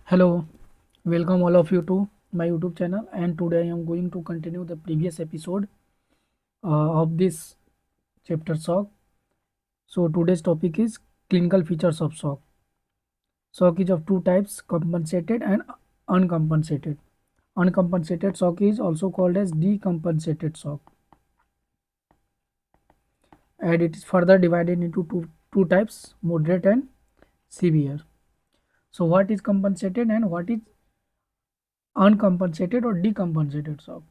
Hello, welcome all of you to my YouTube channel, and today I am going to continue the previous episode of this chapter SOC. So today's topic is clinical features of SOC. SOC is of two types: compensated and uncompensated. Uncompensated SOC is also called as decompensated SOC, and it is further divided into two types: moderate and severe. So what is compensated and what is uncompensated or decompensated SOC?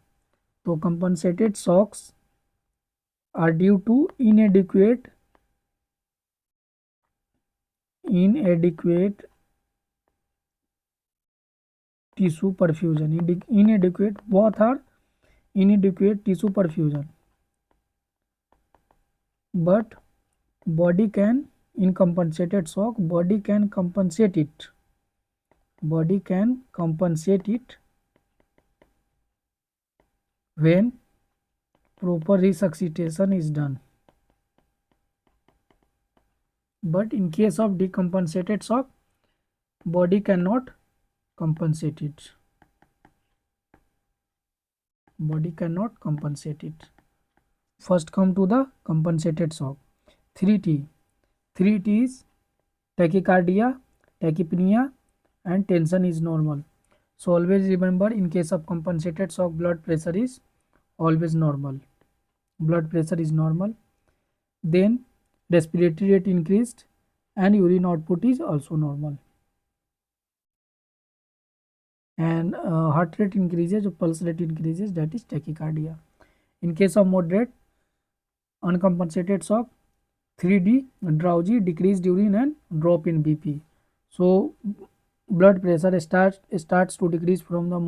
So compensated SOCs are due to inadequate tissue perfusion. Both are inadequate tissue perfusion, but body can, in compensated shock, body can compensate it when proper resuscitation is done. But in case of decompensated shock, body cannot compensate it. First come to the compensated shock. 3T. 3T is tachycardia, tachypnea, and tension is normal. So always remember, in case of compensated shock, blood pressure is always normal. Then respiratory rate increased and urine output is also normal. And heart rate increases or pulse rate increases, that is tachycardia. In case of moderate uncompensated shock, 3D, drowsy, decreased urine and drop in BP. So blood pressure starts to decrease from the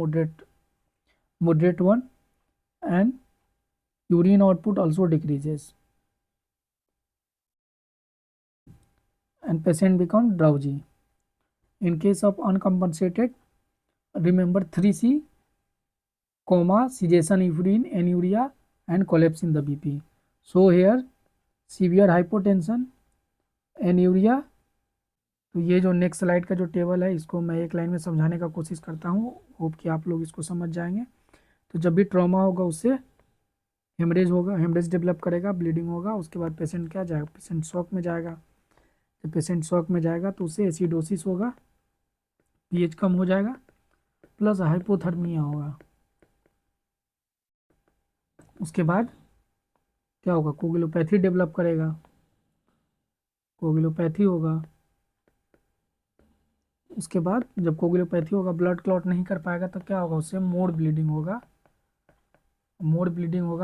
moderate one, and urine output also decreases, and patient become drowsy. In case of uncompensated, remember 3C, cessation of urine, anuria, and collapse in the BP. So here severe hypotension, anuria. तो ये जो next slide का जो table है, इसको मैं एक line में समझाने का कोशिश करता हूँ, होप कि आप लोग इसको समझ जाएंगे। तो जब भी ट्रॉमा होगा उससे हेमरेज डेवलप करेगा, ब्लीडिंग होगा, उसके बाद पेशेंट क्या जाएगा, पेशेंट शॉक में जाएगा। जब पेशेंट शॉक में जाएगा तो उससे एसिडोसिस होगा, पीएच कम हो जाएगा, प्लस हाइपोथर्मिया होगा। उसके बाद क्या होगा, कोगुलोपैथी डेवलप करेगा, कोगुलोपैथी होगा। उसके बाद जब कोगुलोपैथी होगा, ब्लड क्लॉट नहीं कर पाएगा तो क्या होगा, उससे मोड ब्लीडिंग होगा।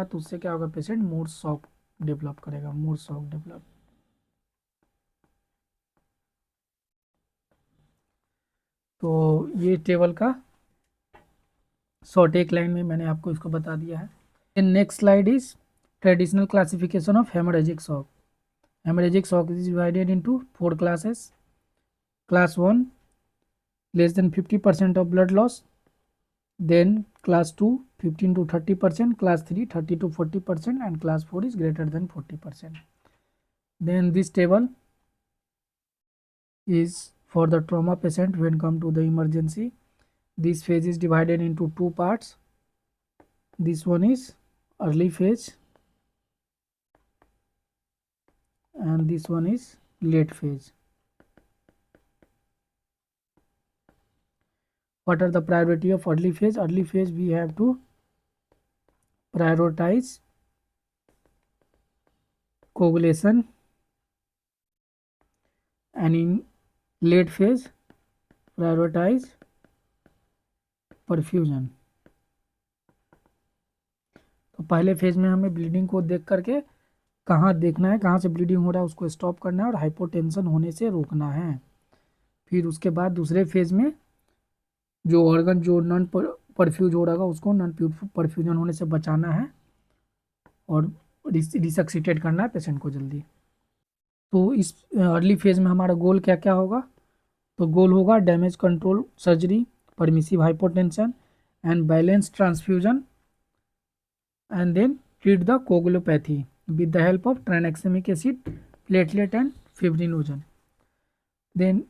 तो उससे क्या होगा, पेशेंट मोड शॉक डेवलप करेगा, तो ये टेबल का शॉर्ट एक लाइन में मैंने आपको इसको बता दिया है। Next slide is traditional classification of haemorrhagic shock. Hemorrhagic shock is divided into 4 classes. Class 1, less than 50% of blood loss. Then class 2, 15 to 30%. Class 3, 30 to 40%. And class 4 is greater than 40%. Then this table is for the trauma patient when come to the emergency. This phase is divided into 2 parts. This one is early phase, and this one is late phase. What are the priority of early phase? Early phase, we have to prioritize coagulation, and in late phase prioritize perfusion. तो पहले phase में हमें bleeding को देख करके कहाँ देखना है, कहाँ से ब्लीडिंग हो रहा है उसको स्टॉप करना है और हाइपोटेंशन होने से रोकना है। फिर उसके बाद दूसरे फेज में जो ऑर्गन जो नॉन परफ्यूज हो रहा है उसको नॉन परफ्यूजन होने से बचाना है और रिसक्सिटेट करना है पेशेंट को जल्दी। तो इस अर्ली फेज में हमारा गोल क्या क्या होगा, तो गोल होगा damage control surgery, permissive hypotension and balance transfusion, and then treat the coagulopathy with the help of tranexamic acid, platelet and fibrinogen. Then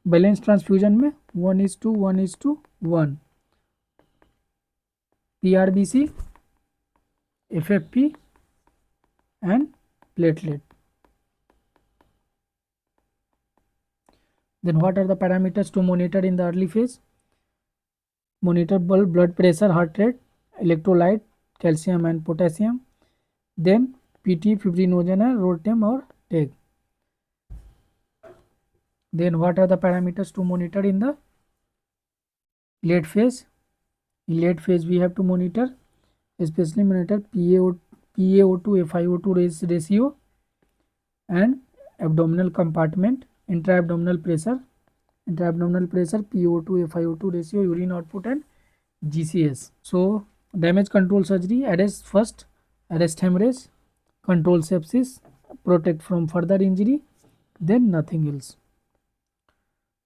balance transfusion में 1:1:1 PRBC, FFP and platelet. Then what are the parameters to monitor in the early phase? Monitor blood pressure, heart rate, electrolyte, calcium and potassium. Then PT, fibrinogen and ROTEM or TEG. Then what are the parameters to monitor in the late phase? In late phase we have to monitor, especially monitor PaO2 FiO2 ratio and abdominal compartment, intra-abdominal pressure, PaO2 FiO2 ratio, urine output and GCS. So damage control surgery: arrest first, arrest hemorrhage, control sepsis, protect from further injury, then nothing else.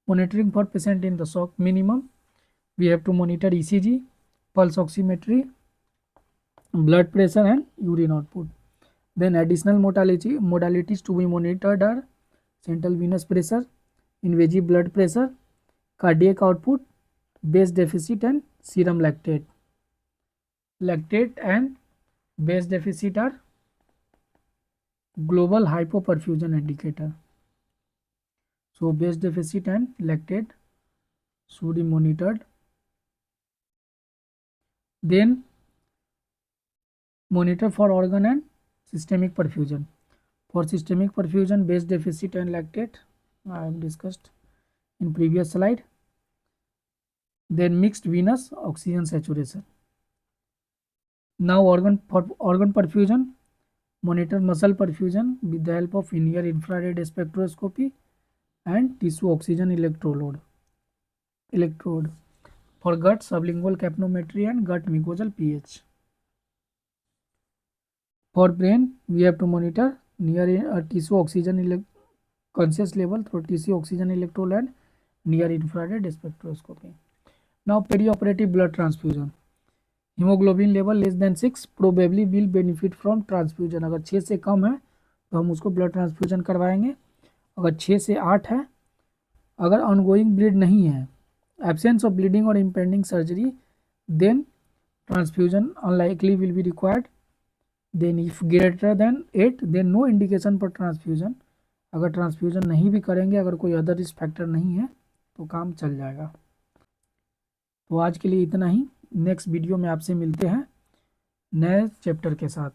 Monitoring for patient in the shock: minimum we have to monitor ECG, pulse oximetry, blood pressure and urine output. Then additional modalities to be monitored are central venous pressure, invasive blood pressure, cardiac output, base deficit and serum lactate. Lactate and base deficit are global hypoperfusion indicator. So base deficit and lactate should be monitored. Then monitor for organ and systemic perfusion. For systemic perfusion, base deficit and lactate I have discussed in previous slide. Then mixed venous oxygen saturation. Now organ perfusion, monitor muscle perfusion with the help of near infrared spectroscopy and tissue oxygen electrode. For gut, sublingual capnometry and gut mucosal pH. For brain, we have to monitor near tissue oxygen conscious level through tissue oxygen electrode and near infrared spectroscopy. Now perioperative blood transfusion. Haemoglobin level less than 6 probably will benefit from transfusion. अगर 6 से कम है तो हम उसको blood transfusion करवाएंगे. अगर 6 से 8 है, अगर ऑनगोइंग ब्लीड नहीं है, एब्सेंस ऑफ ब्लीडिंग और impending surgery, then transfusion unlikely will be required. Then if greater than 8 then no indication for transfusion. अगर ट्रांसफ्यूजन नहीं भी करेंगे, अगर कोई अदर रिस्क फैक्टर नहीं है तो काम चल जाएगा. तो आज के लिए इतना ही. नेक्स्ट वीडियो में आपसे मिलते हैं नए चैप्टर के साथ.